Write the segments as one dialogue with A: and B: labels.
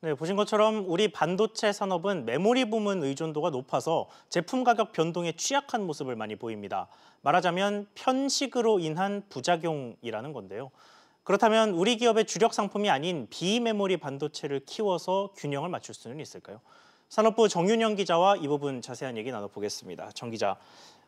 A: 네, 보신 것처럼 우리 반도체 산업은 메모리 부문 의존도가 높아서 제품 가격 변동에 취약한 모습을 많이 보입니다. 말하자면 편식으로 인한 부작용이라는 건데요. 그렇다면 우리 기업의 주력 상품이 아닌 비메모리 반도체를 키워서 균형을 맞출 수는 있을까요? 산업부 정윤영 기자와 이 부분 자세한 얘기 나눠보겠습니다. 정 기자,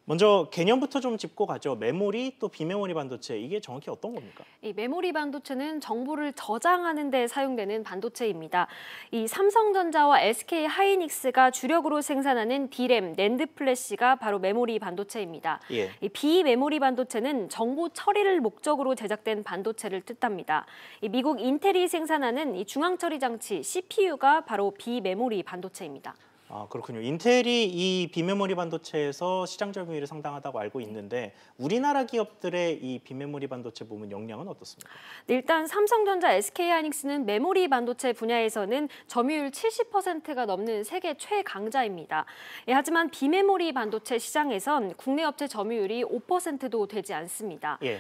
A: 먼저 개념부터 좀 짚고 가죠. 메모리 또 비메모리 반도체, 이게 정확히 어떤 겁니까?
B: 이 메모리 반도체는 정보를 저장하는 데 사용되는 반도체입니다. 이 삼성전자와 SK 하이닉스가 주력으로 생산하는 D램, 낸드 플래시가 바로 메모리 반도체입니다.
A: 예.
B: 이 비메모리 반도체는 정보 처리를 목적으로 제작된 반도체를 뜻합니다. 이 미국 인텔이 생산하는 이 중앙 처리 장치 CPU가 바로 비메모리 반도체입니다.
A: 아, 그렇군요. 인텔이 이 비메모리 반도체에서 시장 점유율이 상당하다고 알고 있는데 우리나라 기업들의 이 비메모리 반도체 부문 역량은 어떻습니까?
B: 일단 삼성전자, SK하이닉스는 메모리 반도체 분야에서는 점유율 70%가 넘는 세계 최강자입니다. 하지만 비메모리 반도체 시장에선 국내 업체 점유율이 5%도 되지 않습니다.
A: 예.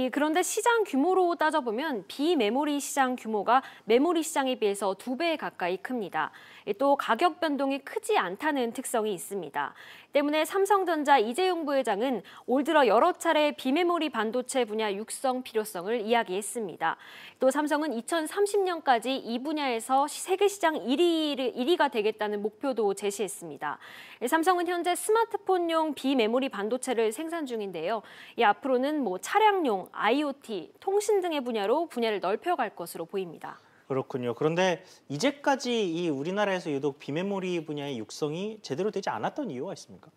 B: 그런데 시장 규모로 따져보면 비메모리 시장 규모가 메모리 시장에 비해서 2배 가까이 큽니다. 또 가격 변동이 크지 않다는 특성이 있습니다. 때문에 삼성전자 이재용 부회장은 올 들어 여러 차례 비메모리 반도체 분야 육성 필요성을 이야기했습니다. 또 삼성은 2030년까지 이 분야에서 세계 시장 1위가 되겠다는 목표도 제시했습니다. 삼성은 현재 스마트폰용 비메모리 반도체를 생산 중인데요. 앞으로는 차량용, IoT, 통신 등의 분야를 넓혀갈 것으로 보입니다.
A: 그렇군요. 그런데 이제까지 이 우리나라에서 유독 비메모리 분야의 육성이 제대로 되지 않았던 이유가 있습니까?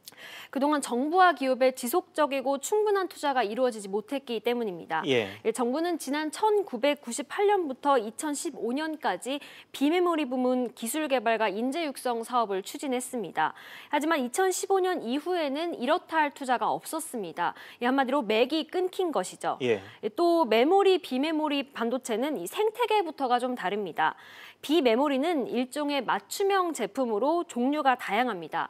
B: 그동안 정부와 기업의 지속적이고 충분한 투자가 이루어지지 못했기 때문입니다.
A: 예.
B: 정부는 지난 1998년부터 2015년까지 비메모리 부문 기술 개발과 인재 육성 사업을 추진했습니다. 하지만 2015년 이후에는 이렇다 할 투자가 없었습니다. 한마디로 맥이 끊긴 것이죠.
A: 예.
B: 또 메모리, 비메모리 반도체는 이 생태계부터가 좀 다릅니다. 비메모리는 일종의 맞춤형 제품으로 종류가 다양합니다.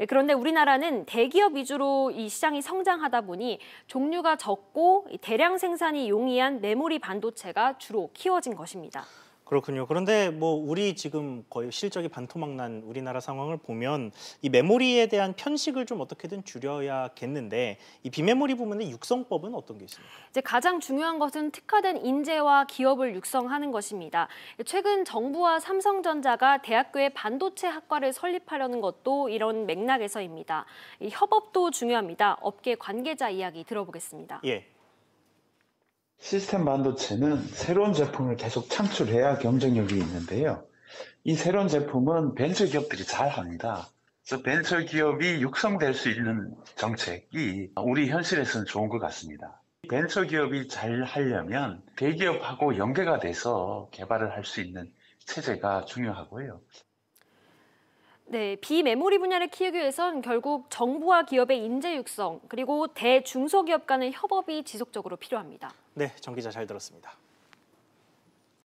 B: 그런데 우리나라는 대기업 위주로 이 시장이 성장하다 보니 종류가 적고 대량 생산이 용이한 메모리 반도체가 주로 키워진 것입니다.
A: 그렇군요. 그런데 우리 지금 거의 실적이 반토막난 우리나라 상황을 보면 이 메모리에 대한 편식을 좀 어떻게든 줄여야겠는데 이 비메모리 부문의 육성법은 어떤 게 있습니까?
B: 이제 가장 중요한 것은 특화된 인재와 기업을 육성하는 것입니다. 최근 정부와 삼성전자가 대학교에 반도체 학과를 설립하려는 것도 이런 맥락에서입니다. 이 협업도 중요합니다. 업계 관계자 이야기 들어보겠습니다.
A: 예.
C: 시스템 반도체는 새로운 제품을 계속 창출해야 경쟁력이 있는데요. 이 새로운 제품은 벤처 기업들이 잘 합니다. 그래서 벤처 기업이 육성될 수 있는 정책이 우리 현실에서는 좋은 것 같습니다. 벤처 기업이 잘 하려면 대기업하고 연계가 돼서 개발을 할 수 있는 체제가 중요하고요.
B: 네, 비메모리 분야를 키우기 위해선 결국 정부와 기업의 인재 육성, 그리고 대중소기업 간의 협업이 지속적으로 필요합니다.
A: 네, 정 기자 잘 들었습니다.